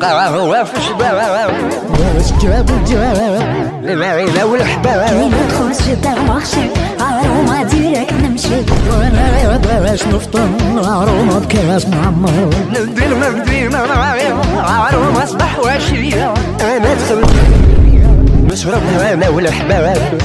قهوة في الشباب واش جاب المعينة والحباب كي ندخل السوبر مارشي عرومة ديريكت نمشي وانا باش نفطر عرومة بكاس معمر ندير مدينة عرومة صباح وعشية انا ادخل نشرب انا والحباب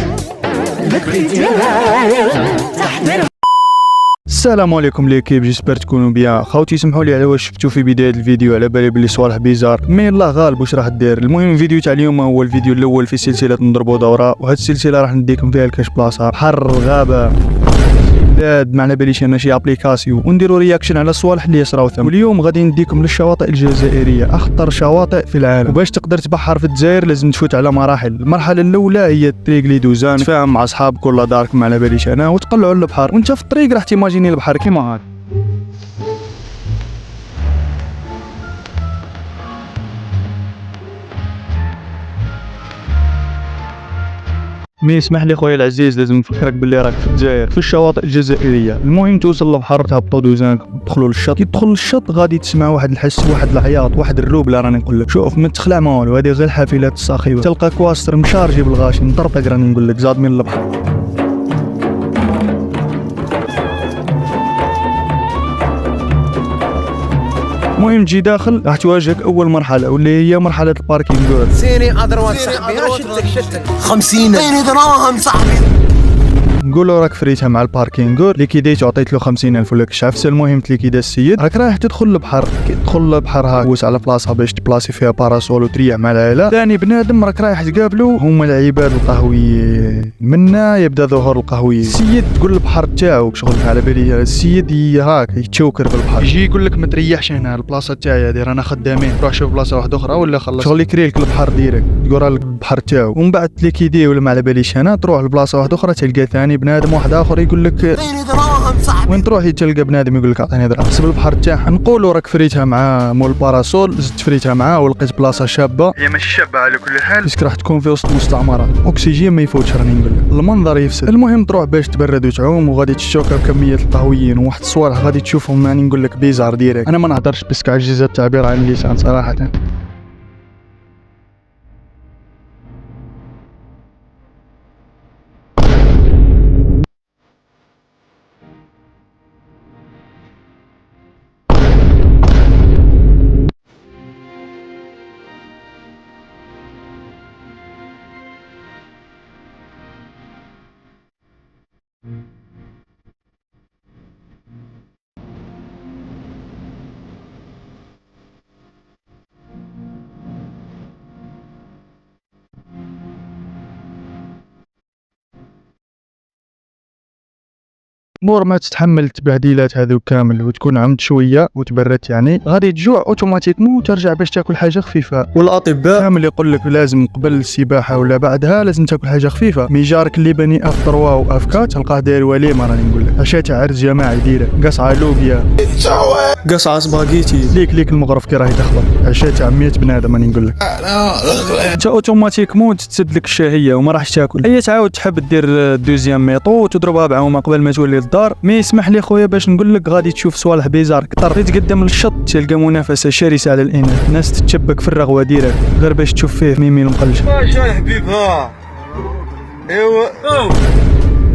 السلام عليكم ليكيب، جيسبر تكونوا بيان. خوتي سمحوا لي على واش شفتوا في بدايه الفيديو، على بالي بلي صوالح بيزار مي الله غالب واش راح دير. المهم الفيديو تاع اليوم هو الفيديو الاول في سلسله نضربوا دوره، وهاد السلسله راح نديكم فيها الكاش بلاصه بحر غابه بلاد ما على باليش انا شي ابليكاسيون، ونديروا رياكشن على الصوالح اللي يصراو ثم. واليوم غادي نديكم للشواطئ الجزائريه، اخطر شواطئ في العالم. وباش تقدر تبحر في الجزائر لازم تفوت على مراحل. المرحله الاولى هي الطريق اللي دوزان، تفاهم مع اصحابك ولا دارك ما على باليش انا، وتقلعوا للبحر. وانت في الطريق راح تيماجيني البحر كيما هاد. مي اسمح لي خويا العزيز، لازم نفكرك باللي راك في الجزائر في الشواطئ الجزائريه. المهم توصل للبحر، تهبطوا دوزانك، تدخلوا للشط. كي تدخل للشط غادي تسمع واحد الحس، واحد العياط، واحد الروبله. راني نقول لك شوف ما تخلع ما والو، هذه غير حافلات الساخيوه. تلقى كواستر مشارجي بالغاشي مطرطق، راني نقول لك زاد من البحر. المهم تجي داخل راح تواجهك اول مرحله واللي هي مرحله الباركينغ. سيني ادروات صاحبي شتك 50 دراهم صاحبي. نقولوا راك فريتها مع الباركينغ، ليكيديت عطيت له 50,000 ولا كشعفسه. المهم تليكيدا السيد، راك رايح تدخل للبحر. كي تدخل للبحر هاك وس على بلاصه باش تبلاصي فيها باراسول وتريح مع العائله. ثاني بنادم راك رايح تقابلو هما العباد القهويين. منا يبدا ظهور القهويين. السيد تقول البحر تاعو شغل على بالي السيد هاك يتشوكر في البحر، يجي يقول لك ما تريحش هنا، البلاصه تاعي هذه رانا خدامين، روح شوف بلاصه واحده اخرى ولا خلص شغل يكري لك البحر ديريكت، يقول لك البحر تاعو. ومن بعد تليكيدي ولا ما على باليش هنا، تروح لبلاصه واحده اخرى تلقى ثاني بنادم واحد اخر يقول لك اعطيني دراهم صاحبي. وين تروح تلقى بنادم يقول لك اعطيني دراهم. حسب البحر تاعها نقولوا راك فريتها مع مول باراسول، زدت فريتها معاه ولقيت بلاصه شابه. هي ماشي شابه على كل حال، باسكو راح تكون في وسط مستعمرات، اكسجين ما يفوتش راني نقول لك، المنظر يفسد. المهم تروح باش تبرد وتعوم، وغادي تشوكر بكميه القهويين وواحد الصوالح غادي تشوفهم راني نقول لك بيزار ديريكت. انا ما نهضرش باسكو عجز التعبير عن اللسان صراحه. مور ما تتحمل التبهديلات هذو كامل وتكون عمت شويه وتبردت، يعني غادي تجوع اوتوماتيكمون وترجع باش تاكل حاجه خفيفه. والاطباء كامل يقول لك لازم قبل السباحه ولا بعدها لازم تاكل حاجه خفيفه. مي جارك اللي بني اف 3 واف 4 تلقاه داير وليمه راني نقول لك، عشاء تاع عرس جماعي ديره، قصعه لوبيا، قصعه سباغيتي، ليك المغرف كي راهي تخبط، عشاء تاع 100 بنادم راني نقول لك. انت اوتوماتيكمون تسد لك الشهيه وما راحش تاكل. هي تعاود تحب دير دوزيام ميطو وتضربها بعومه قبل ما تولي للدار. مي اسمح لي خويا باش نقول لك غادي تشوف صوالح بيزار كثر. تقدم للشط تلقى منافسه شرسه على الاناث، ناس تتشبك في الرغوه ديرك غير باش تشوف فيه ميمي المقلش. واش يا حبيب ها ايوا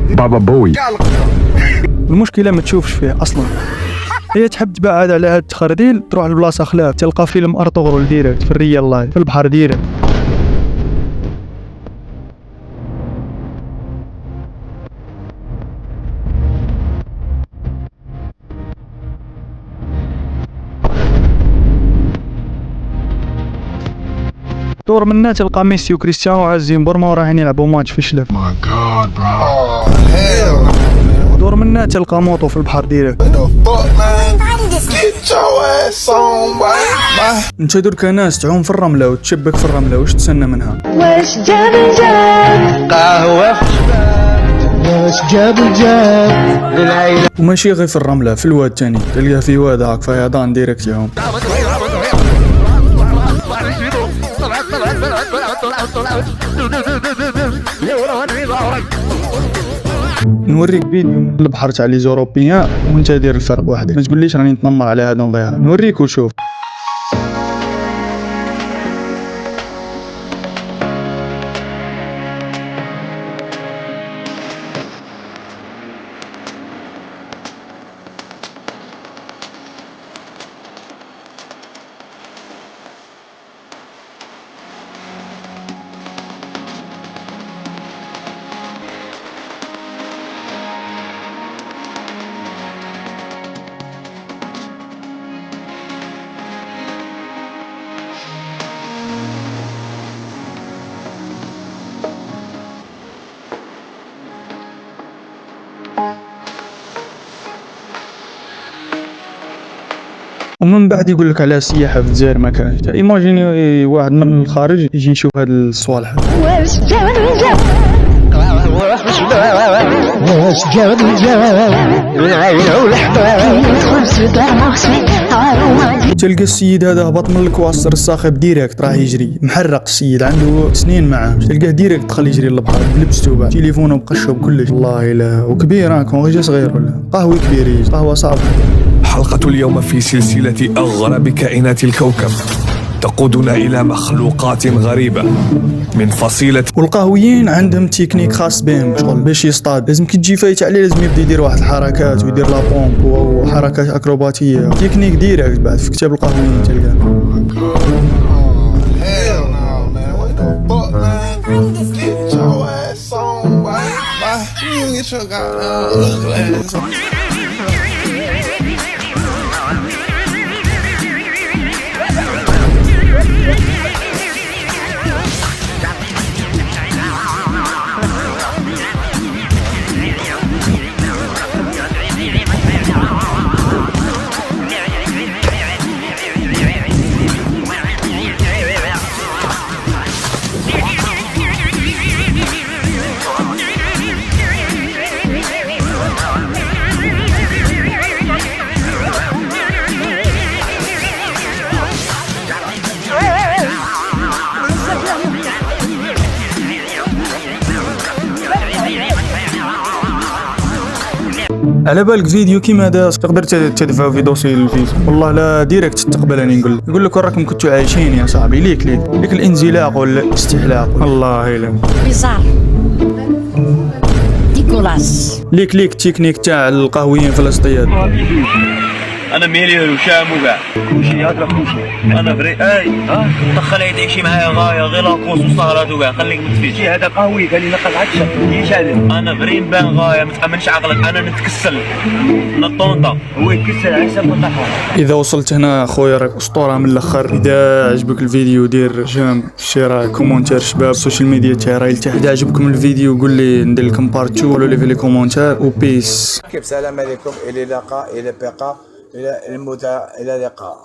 بابا بوي. المشكله ما تشوفش فيه اصلا. هي تحب تبعد على هاد التخرديل، تروح لبلاصه خلاف تلقى فيلم ارطغرل ديريكت في الريال لايف في البحر ديريكت. دور منا تلقى ميسي وكريستيانو عازين برما وراهين يلعبوا ماتش في شلف. دور منا تلقى موطو في البحر ديريكت. انت درك ناس تعوم في الرمله وتشبك في الرمله، واش تسنى منها؟ واش جاب قهوة في الشباب واش جاب للعيلة. وماشي غير في الرمله، في الواد تاني تلقاه في واد هاك فيضان ديريكت يعوم. نوريك فيديو من البحر تاع لي زوروبيان وانت دير الفرق وحدك، ما تقوليش راني نتنمر على هذا نضيع. نوريك وشوف. ومن بعد يقول لك على السياحه في الجزائر ما كانش. ايماجيني واحد من الخارج يجي يشوف هاد الصوالح. تلقى السيد هذا هبط من الكواستر الصاخب ديريكت راح يجري محرق. السيد عنده سنين معاه، تلقاه ديريكت دخل يجري للبحر بلبسته بعد تليفونه بقشه بكلش. والله لا وكبير هاك ماهوش صغير ولا قهوي كبير يجي قهوه صعبه. حلقة اليوم في سلسلة أغرب كائنات الكوكب تقودنا إلى مخلوقات غريبة من فصيلة. والقهويين عندهم تكنيك خاص بهم شغل باش يصطاد. لازم كي تجي فايت عليه لازم يبدا يدير واحد الحركات ويدير لا بومب وحركات اكروباتيه تكنيك ديريكت بعد في كتاب القهويين تلقاه. على بالك فيديو كيما هذا تقدر تدفع في دوسي الفيزا. والله لا ديريكت تقبلني يقول لك راكم كنتوا عايشين يا صاحبي ليك الانزلاق ولا الاستحلاق. الله لا بيزار ديكولاس ليك تكنيك تاع القهويين في الاصطياد. انا ميلي وشام وكاع كلشي هكا كلشي انا بري دخل عيد عيشي معايا غايه غير لاكوس وسهرات وكاع خليك متفيش. هذا قهوي قال لي نقل عطشه ليش هذا انا بري نبان غايه ما تامنش عقلك انا نتكسل نطونطا هو يتكسل على حساب القهوه. اذا وصلت هنا خويا راك اسطوره من الاخر. اذا عجبك الفيديو دير جيم شير كومونتير شباب السوشيال ميديا تاعي راهي لتحت. اذا عجبكم الفيديو قول لي ندير لكم بارت 2 قولوا لي في لي كومونتير وبيس. السلام عليكم الى اللقاء الى بقاء الى اللقاء.